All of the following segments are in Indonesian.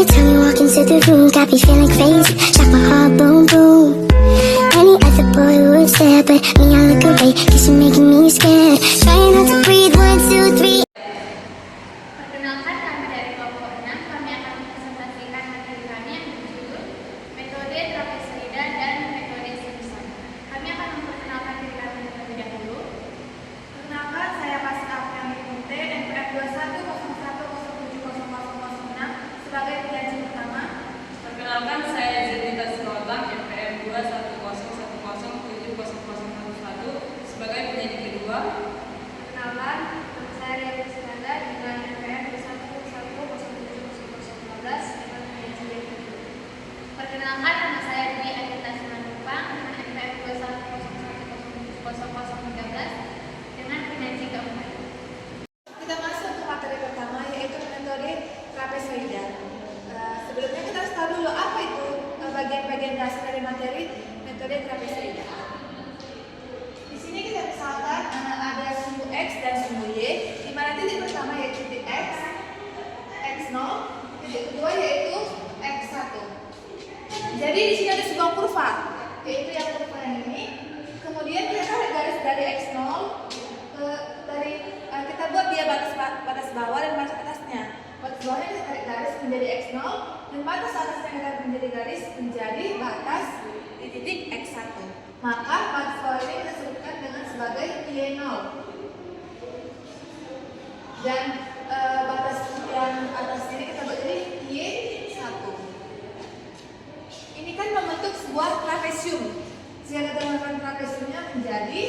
time you walk into the room, got me feeling crazy, shock my heart, boom, boom. Any other boy would stare, but me, I look away, cause you're making me scared. Trying not to breathe, 1, 2, 3. Perkenalkan, kami dari kelompok 6, kami akan mempresentasikan materi kami yang berjudul Metode Trapezoida dan Metode Simpson. Kami akan memperkenalkan diri kami terlebih dahulu. Perkenalkan, saya Pasca Apriani T, NPM 2101070006 sebagai penyaji pertama. Perkenalkan, saya Zenita Silolang, NPM 2101070001 sebagai penyaji kedua. Perkenalkan, saya Ria Priscilanda dengan NPM 2101070011 sebagai penyaji kedua. Perkenalkan, nama saya Dwi Adita Simanupang dengan NPM 2101070013 dengan penyaji keempat. Kita masuk ke materi pertama, yaitu metode trapezoida. Sebelumnya kita harus tahu dulu apa itu bagian-bagian dasar dari materi metode trapezoida. Di sini kita misalkan ada sumbu X dan sumbu Y, di mana titik pertama yaitu titik X, X0, titik kedua yaitu X1. Jadi di sini ada sebuah kurva, yaitu yang kurva yang ini. Kemudian kita tarik garis dari X0 kita buat dia batas bawah dan batas atasnya. Batas bawahnya kita tarik garis menjadi X0 dan batas atasnya kita menjadi garis menjadi batas di titik X1. Maka batas bawah ini kita sebutkan dengan sebagai Y0 dan batas yang atas ini kita buat jadi Y1. Ini kan membentuk sebuah trapesium. Jika kita menggunakan trapesiumnya menjadi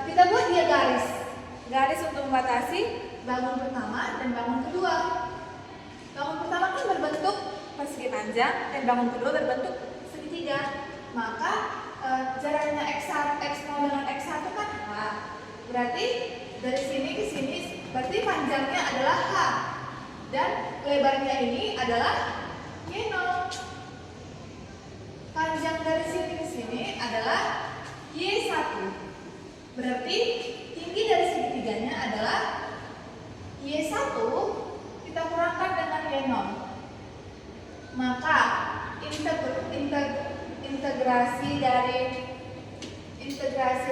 kita buat dia garis untuk membatasi bangun pertama dan bangun kedua. Bangun pertama kan berbentuk persegi panjang dan bangun kedua berbentuk segitiga. Maka jaraknya X0 dengan X1 kan H. Berarti dari sini ke sini berarti panjangnya adalah H dan lebarnya ini adalah Y0. Panjang dari sini ke sini adalah Y1. Berarti tinggi dari segitiganya adalah Y1 kita kurangkan dengan Y0. Maka integrasi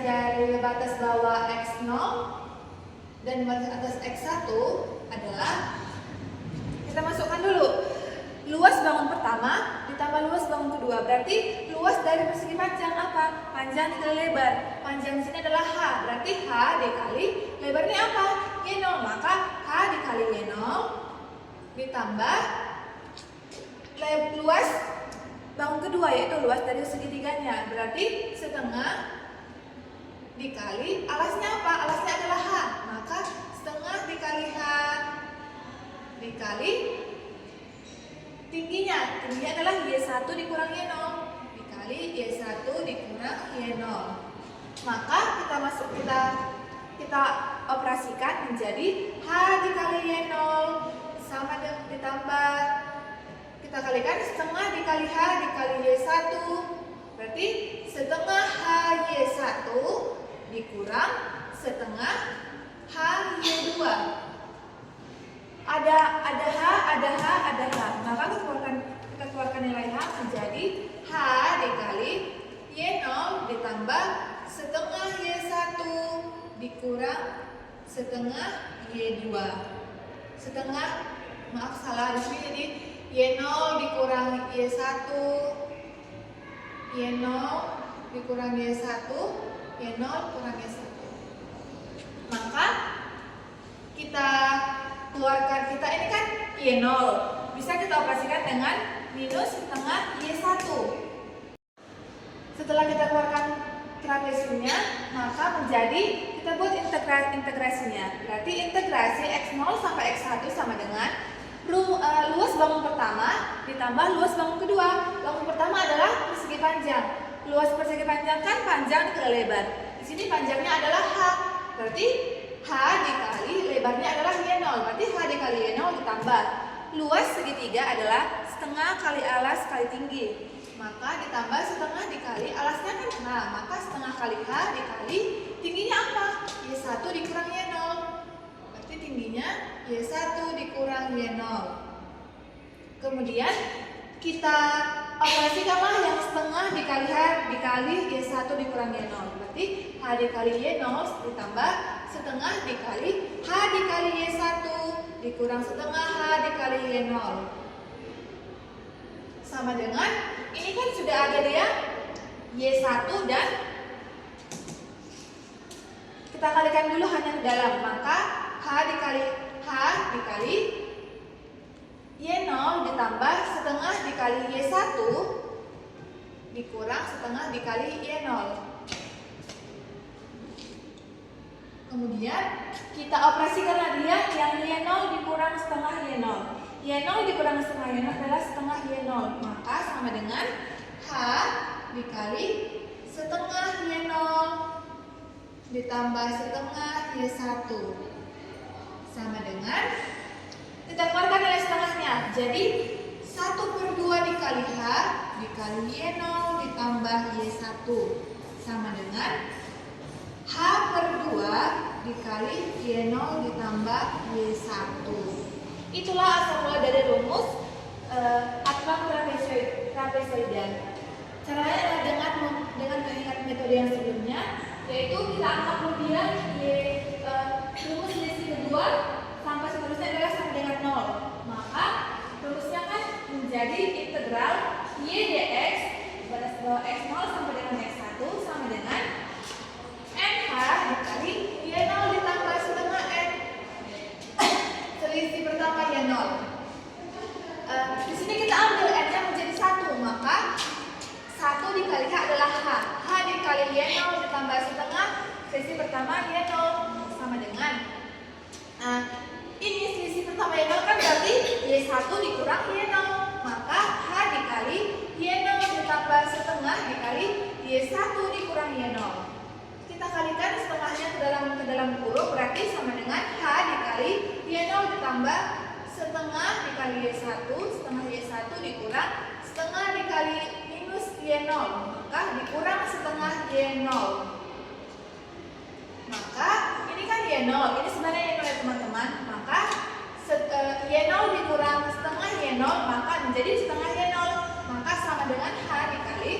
dari batas bawah X0 dan batas atas X1 adalah, kita masukkan dulu luas bangun pertama ditambah luas bangun kedua. Berarti luas dari persegi panjang apa? Panjang dikali lebar. Panjang di sini adalah H. Berarti H dikali lebarnya apa? Y0. Maka H dikali Y0 ditambah luas bangun kedua, yaitu luas dari segitiganya. Berarti setengah dikali alasnya apa? Alasnya adalah H. Maka setengah dikali H dikali tingginya adalah Y1 dikurang Y0 dikali Y1 dikurang Y0. Maka kita operasikan menjadi H dikali Y0 sama dengan ditambah, kita kalikan setengah dikali H dikali Y1. Berarti setengah H Y1 dikurang setengah H Y2. Ada H, maka kita keluarkan nilai H menjadi H dikali Y0 ditambah setengah Y1 dikurang setengah Y2. Maaf salah di sini, jadi Y0 dikurang Y1, Y0 dikurang Y1, Y0 kurang Y1. Maka kita keluarkan, ini kan Y0 bisa kita operasikan dengan minus setengah Y1. Setelah kita keluarkan trapesiumnya, maka menjadi, kita buat integrasinya. Berarti integrasi X0 sampai X1 sama dengan luas bangun pertama ditambah luas bangun kedua. Bangun pertama adalah persegi panjang. Luas persegi panjang kan panjang dikali lebar. Di sini panjangnya adalah H. Berarti H dikali lebarnya adalah Y0. Berarti H dikali Y0 ditambah luas segitiga adalah setengah kali alas kali tinggi. Maka ditambah setengah dikali alasnya kan H. Maka setengah kali dikali H dikali tingginya apa? Y1 dikurang Y0. Berarti tingginya Y1 dikurang Y0. Kemudian kita operasikanlah yang setengah dikali H dikali Y1 dikurang Y0. Berarti H dikali Y0 ditambah setengah dikali H dikali Y1 dikurang setengah H dikali Y0. Sama dengan, ini kan sudah ada dia Y1 dan kita kalikan dulu hanya ke dalam. Maka H dikali Y0 ditambah setengah dikali Y1 dikurang setengah dikali Y0. Kemudian kita operasikan dia yang Y0 dikurang setengah Y0. Y0 dikurang setengah Y0 adalah setengah Y0. Maka sama dengan H dikali setengah Y0 ditambah setengah Y1 sama dengan kita keluarkan nilai setengahnya. Jadi 1/2 dikali H dikali Y0 ditambah Y1 sama dengan H/2 dikali Y0 ditambah Y1. Itulah asal mula dari rumus aturan trapezoidal. Caranya adalah dengan mengingat metode yang sebelumnya, yaitu kita anggap kemudian rumus selisih kedua sampai seterusnya adalah sama dengan 0. Maka rumusnya kan menjadi integral y dx pada x0 sampai dengan x1 sama dengan nh dikali y0 ditambah setengah n. Selisih pertama y0. Di sini kita ambil n-nya menjadi 1, maka 1 dikali H adalah H. H dikali Y0 ditambah setengah selisih pertama Y0 sama dengan ini selisih pertama Y0 kan berarti Y1 dikurang Y0. Maka H dikali Y0 ditambah setengah dikali Y1 dikurang Y0. Kita kalikan setengahnya ke dalam kurung, berarti sama dengan H dikali Y0 ditambah setengah dikali Y1, setengah Y1 dikurang setengah dikali Y0, maka dikurang setengah Y0. Maka ini kan Y0, ini sebenarnya Y0 ya teman-teman. Maka Y0 dikurang setengah Y0, maka menjadi setengah Y0. Maka sama dengan H dikali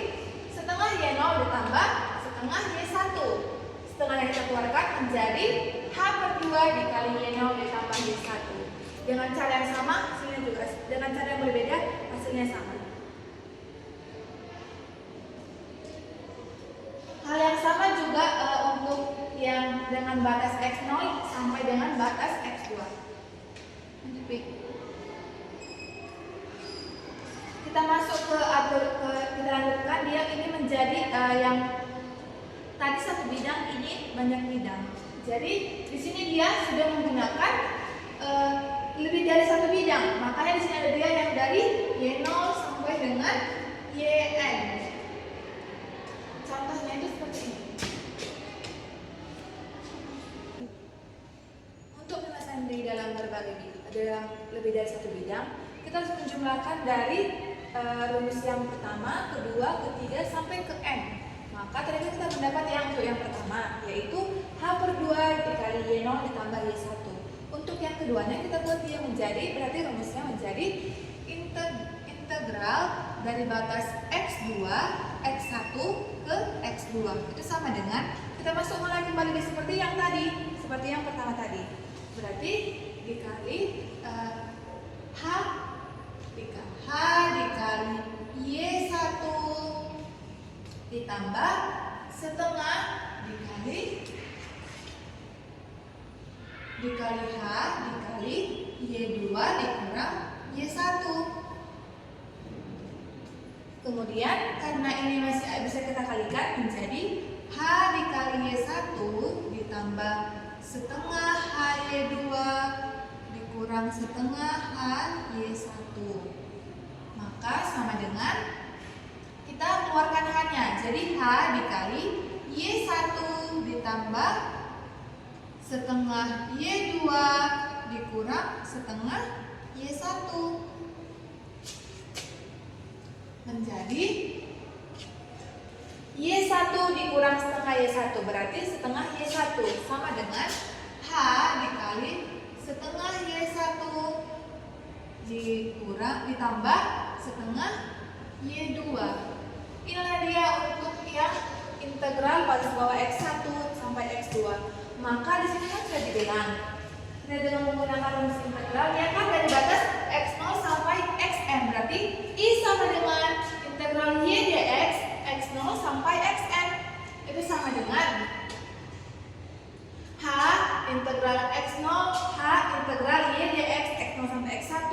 setengah Y0 ditambah setengah Y1. Setengah yang kita keluarkan menjadi H/2 dikali Y0 ditambah Y1. Dengan cara yang sama, hasilnya juga dengan cara yang berbeda, hasilnya sama. Hal yang sama juga untuk yang dengan batas x0 sampai dengan batas x2. Kita masuk ke kita lanjutkan, dia ini menjadi yang tadi satu bidang, ini banyak bidang. Jadi di sini dia sudah menggunakan lebih dari satu bidang. Makanya di sini ada dia yang dari Y0 sampai dengan YN. Contohnya itu seperti ini. Untuk penyelesaian di dalam lebih dari satu bidang, kita harus menjumlahkan dari rumus yang pertama, kedua, ketiga sampai ke n. Maka tadi kita mendapat yang untuk yang pertama, yaitu H/2 dikali Y0 ditambah Y1. Untuk yang keduanya kita buat dia menjadi, berarti rumusnya menjadi integral dari batas x2, x1 ke x2. Itu sama dengan kita masuk lagi kembali seperti yang tadi, seperti yang pertama tadi. Berarti dikali H dikali Y1 ditambah setengah dikali H dikali Y2 dikurang Y1. Kemudian karena ini masih bisa kita kalikan menjadi H dikali Y1 ditambah setengah HY2 dikurang setengah HY1. Maka sama dengan kita keluarkan H-nya. Jadi H dikali Y1 ditambah setengah Y2 dikurang setengah Y1 menjadi Y1 dikurang setengah Y1. Berarti setengah Y1 sama dengan H dikali setengah Y1 dikurang ditambah setengah Y2. Inilah dia untuk yang integral pada bawah X1 sampai X2. Maka di sini kan sudah dibilang. Kita dengan menggunakan rumus integral ya kan dari batas X0 sampai Xn. Berarti I sama dengan integral Y dx X0 sampai Xn. Itu sama dengan H integral X0 H integral Y dx X0 sampai X1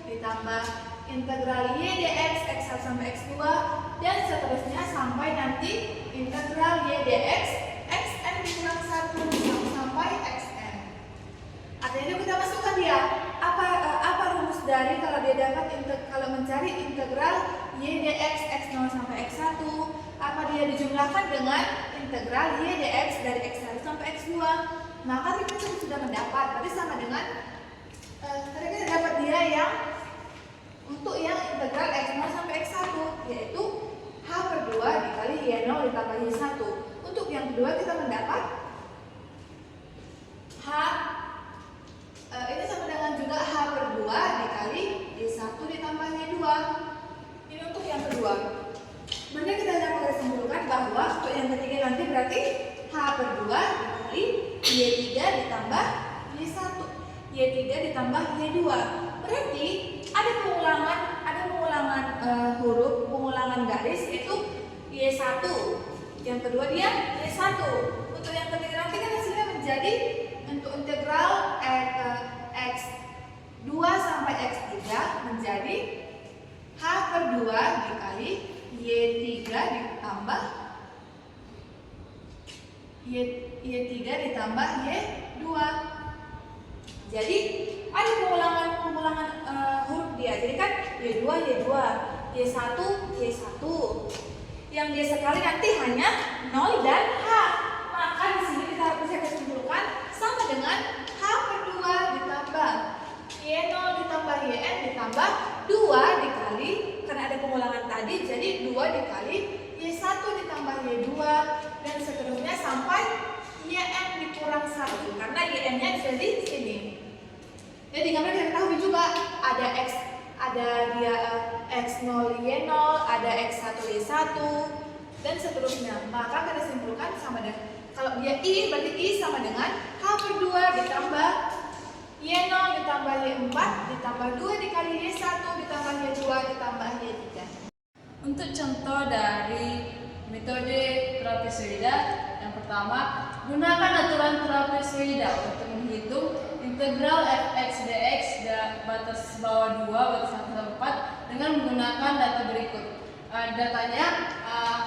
ditambah integral Y dx X1 sampai X2 dan seterusnya sampai nanti integral Y dx Xn dikurang 1 sampai Xn. Artinya kita masukkan dia apa rumus dari kalau dia dapat kalau mencari integral Y dx X0 sampai X1, apa dia dijumlahkan dengan integral Y dx dari X1 sampai X2. Maka kita sudah mendapat, berarti sama dengan tadi kita dapat dia yang untuk yang integral X0 sampai X1 yaitu H/2 dikali Y0 ditambah Y1. Untuk yang kedua kita mendapat H ini sama dengan juga H/2 dikali Y1 ditambah Y2. Ini untuk yang kedua. Kemudian kita dapat simpulkan bahwa untuk yang ketiga nanti berarti H/2 dikali Y3 ditambah Y1. Y3 ditambah Y2. Berarti ada pengulangan huruf, pengulangan garis yaitu Y1. Yang kedua dia Y1. Untuk yang ketiga nanti kan hasilnya menjadi untuk integral X2 sampai X3 menjadi H/2 dikali Y3 ditambah Y3 ditambah Y2. Jadi ada pengulangan huruf dia. Jadi kan Y2 Y2, Y1 Y1. Yang dia sekali nanti hanya 0 dan H. Maka di sini kita bisa kesimpulan sama dengan H/2 ditambah Y0 ditambah Yn ditambah 2 dikali karena ada pengulangan tadi jadi 2 dikali Y1 ditambah Y2 dan seterusnya sampai Yn dikurang 1 karena Yn-nya sudah di sini. Jadi gambar kita ketahui juga ada dia X0 Y0, ada X1 Y1 dan seterusnya. Maka kita simpulkan sama dengan kalau dia I berarti I sama dengan H/2 ditambah Y0 ditambah Y4 ditambah 2 dikali Y1 ditambah Y2 ditambah Y3. Untuk contoh dari metode trapezoida, yang pertama, gunakan aturan trapezoida untuk menghitung integral fx dx batas bawah 2 batas 1 sampai 4 dengan menggunakan data berikut. Datanya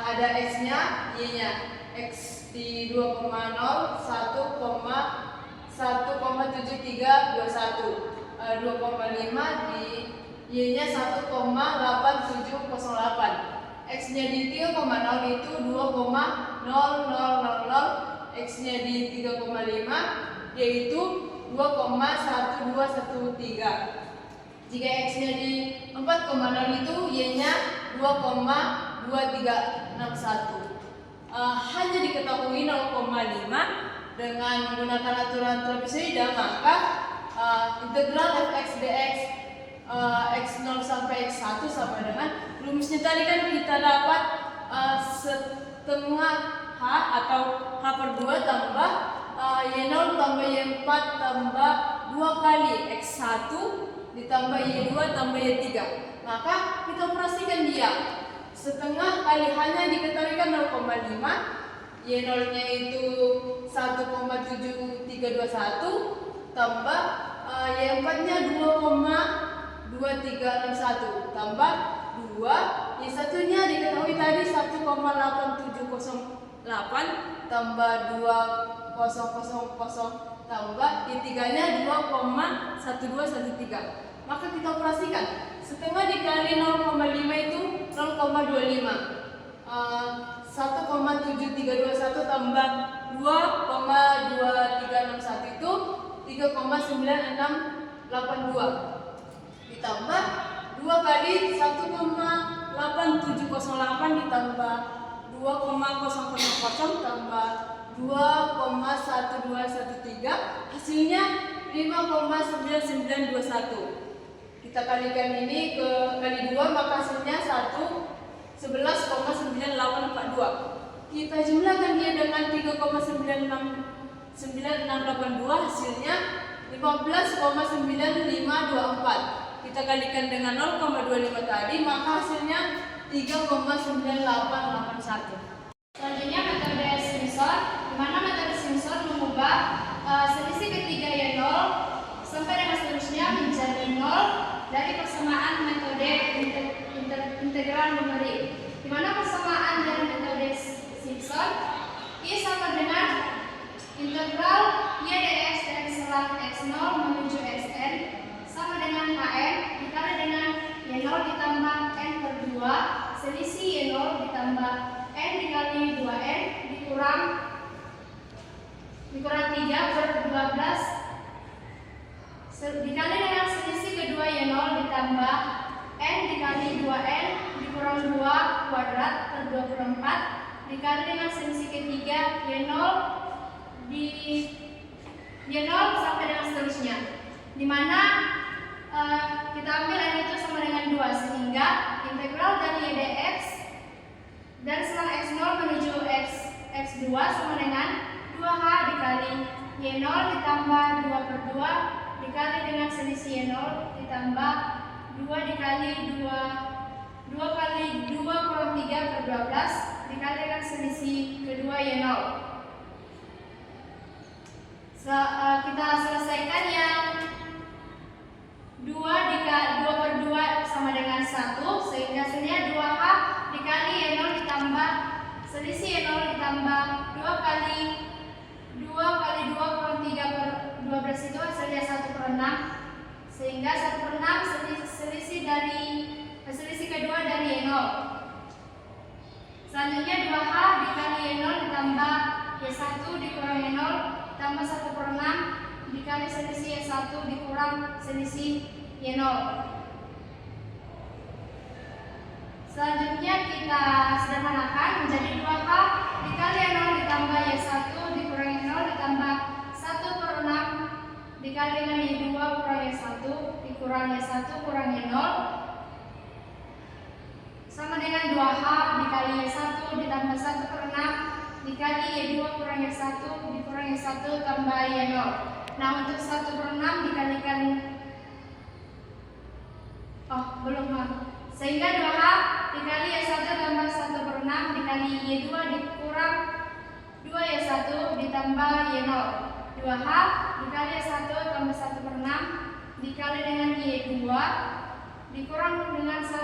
ada x-nya, y-nya x di 2,0 1,7321 2,5 di y-nya 1,8708 x-nya di 3,0 itu 2,0000 x-nya di 3,5 yaitu 2,1213. Jika x-nya di 4,0 itu y-nya 2,2361. Hanya diketahui 0,5 dengan menggunakan aturan trapezoida, maka integral fx dx x0 sampai x1 sama dengan rumusnya tadi kan kita dapat setengah h atau h/2 tambah y0 tambah y4 tambah 2 kali x1 ditambah y2 tambah y3. Maka kita operasikan dia. Setengah kali hanya diketahui kan 0,5, y0-nya itu 1,7321 tambah y4-nya 2,2361 tambah 2, y1-nya diketahui tadi 1,8708 tambah 2000 tambah y3-nya 2,1213. Maka kita operasikan. Setengah dikali 0,5 itu 0,25. 1,7321 tambah 2,2361 itu 3,9682. Ditambah 2 kali 1,8708 ditambah 2,1213 2,000 tambah 2,1213 hasilnya 5,9921. Kita kalikan ini ke kali 2 maka hasilnya 11,982. Kita jumlahkan dia dengan 3,96982 hasilnya 15,9524. Kita kalikan dengan 0,25 tadi maka hasilnya 3,9881. Selanjutnya metode Simpson, di mana metode Simpson mengubah selisih ketiga Y0 sampai dengan seterusnya menjadi 0 dari persamaan metode integral numerik. Di mana persamaan dari metode Simpson Y sama dengan integral Y dx dari selang x0 menuju xn sama dengan Hn dikali dengan Y0 ditambah n per 2 selisih Y0 ditambah n dikali 2n dikurang 3 per 12 dikali dengan selisih kedua Y0 ditambah n dikali 2n dikurang 2 kuadrat per 24 dikali dengan selisih ketiga Y0 di Y0 sampai dengan seterusnya, dimana kita ambil n itu sama dengan 2 sehingga integral dari Y dx dari selang x0 menuju x2 sama dengan 2h dikali Y0 ditambah 2 per 2 dikali dengan selisih Y0 ditambah 2 kali 2 kurang 3 per 12 dikali dengan selisih kedua Y0. Kita selesaikan yang 2 per 2 sama dengan 1 sehingga hasilnya 2h dikali Y0 ditambah selisih Y0 ditambah 2 kali 2 kurang 3 per 12 itu hasilnya 1 per 6 sehingga 1 per 6 selisih kedua dari Y0. Selanjutnya 2h dikali Y0 ditambah Y1 dikurang Y0 tambah 1 per 6 dikali selisih Y1 dikurang selisih Y0. Selanjutnya kita sederhanakan menjadi 2h dikali Y0 ditambah Y1 dikurang Y0 ditambah 1 per 6 dikali dengan Y2 kurang Y1 dikurang Y1 kurang Y0 sama dengan 2h dikali Y1 ditambah 1 per 6 dikali Y2 kurang Y1 dikurang Y1 tambah Y0. Nah, untuk 1 per 6 dikalikan sehingga 2h dikali Y1 tambah 1 per 6 dikali Y2 dikurang 2Y1 ditambah Y0. 2h dikali Y1 tambah 1 per 6 dikali dengan Y2 dikurang dengan 1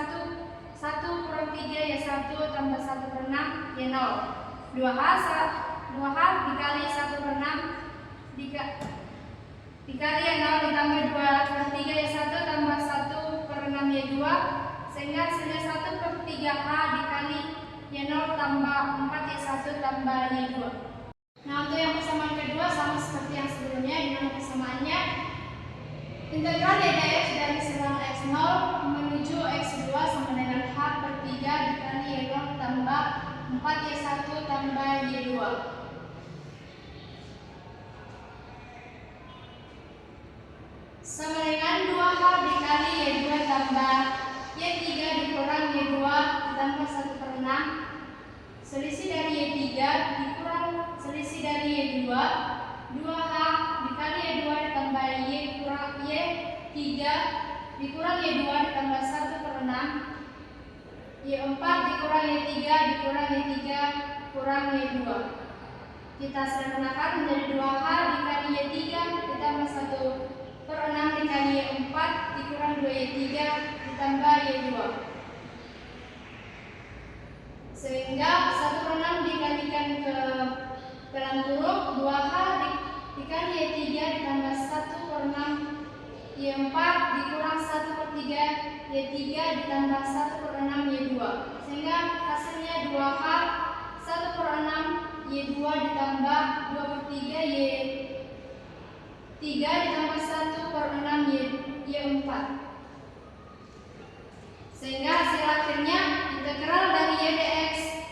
kurang 3Y1 tambah 1 per 6 Y0. 2h dikali 1 per 6 dikali Y0 ditambah 2 per 3Y1 tambah 1 per 6 Y2 sehingga hasilnya 1 per 3h dikali Y0 tambah 4Y1 tambah Y2. Nah, untuk yang persamaan kedua sama seperti yang sebelumnya, di mana persamaannya integral Y dx dari selang x0 menuju x2 sama dengan h per 3 dikali Y0 tambah 4Y1 tambah Y2. Sama dengan 2h dikali Y2 tambah Y3 dikurang Y2 ditambah 1 per 6 selisih dari Y3 dikurang selisih dari Y2 2h dikali Y2 ditambah Y kurang Y3 dikurang Y2 ditambah 1 per 6 Y4 dikurang Y3 dikurang Y3 kurang Y2. Kita sederhanakan menjadi 2h dikali Y3 ditambah 1 per 6 dikali Y4 dikurang 2Y3 ditambah Y2 sehingga 1 per 6 dikalikan ke dalam kurung 2h dikali Y3 ditambah 1 per 6 Y4 dikurang 1 per 3 Y3 ditambah 1 per 6 Y2 sehingga hasilnya 2h 1 per 6 Y2 ditambah 2 per 3 Y3 ditambah 1 per 6 Y4 sehingga hasil akhirnya integral dari Y dx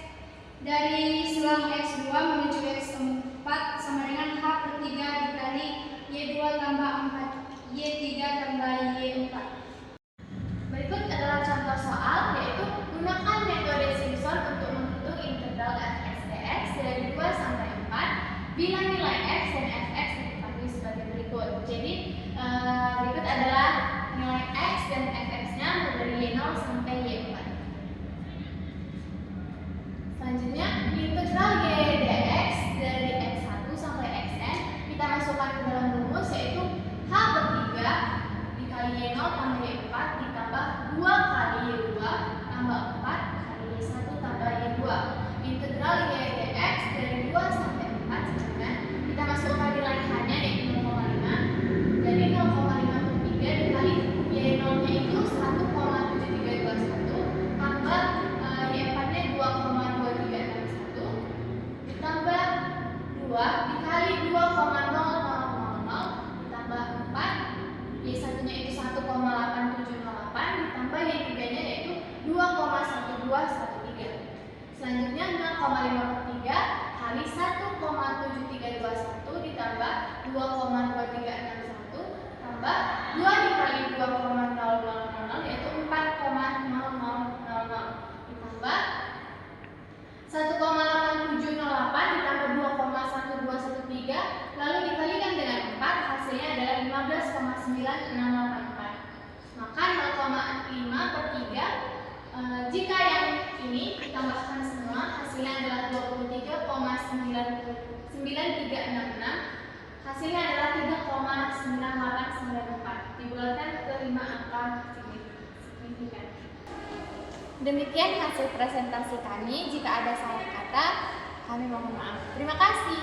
Dari selang X2 menuju X4 sama dengan H per 3 dikali Y2 tambah 4 Y3 tambah Y4. Berikut adalah contoh soal, yaitu gunakan metode Simpson untuk menghitung integral f(x) dx dari 2 sampai 4 bila nilai x dan fx diketahui sebagai berikut. Jadi berikut adalah nilai x dan fx-nya dari y0 sampai y4. Selanjutnya, integral y dx dari x1 sampai xn kita masukkan ke dalam rumus, yaitu h per 3 dikali y0 tambah y4 ditambah 2 kali y2 tambah 4 kali y1 tambah y2. Integral y dx dari 2 sampai 4 sama kita masukkan nilai h-nya, yaitu 0,5. Jadi 0,5 per 3 dikali y0-nya itu 1,7321 tambah y4-nya 2,2361 ditambah 2 dikali 2,0000 ditambah 4, y1-nya itu 1,8708 ditambah y3-nya yaitu 2,1213. Selanjutnya 0,5 per 3 kali 1,7321 ditambah 2,2361 tambah 2 dikali 2,0000 yaitu 4,0000 ditambah 1,8708 ditambah 2,1213 lalu dikalikan dengan 4, hasilnya adalah 15,9684. Maka 0,5 per 3 jika yang ini ditambahkan semua hasilnya adalah 23,9366. Hasilnya adalah 3,9894 dibulatkan ke 5 angka signifikan. Demikian hasil presentasi kami. Jika ada salah kata, kami mohon maaf. Terima kasih.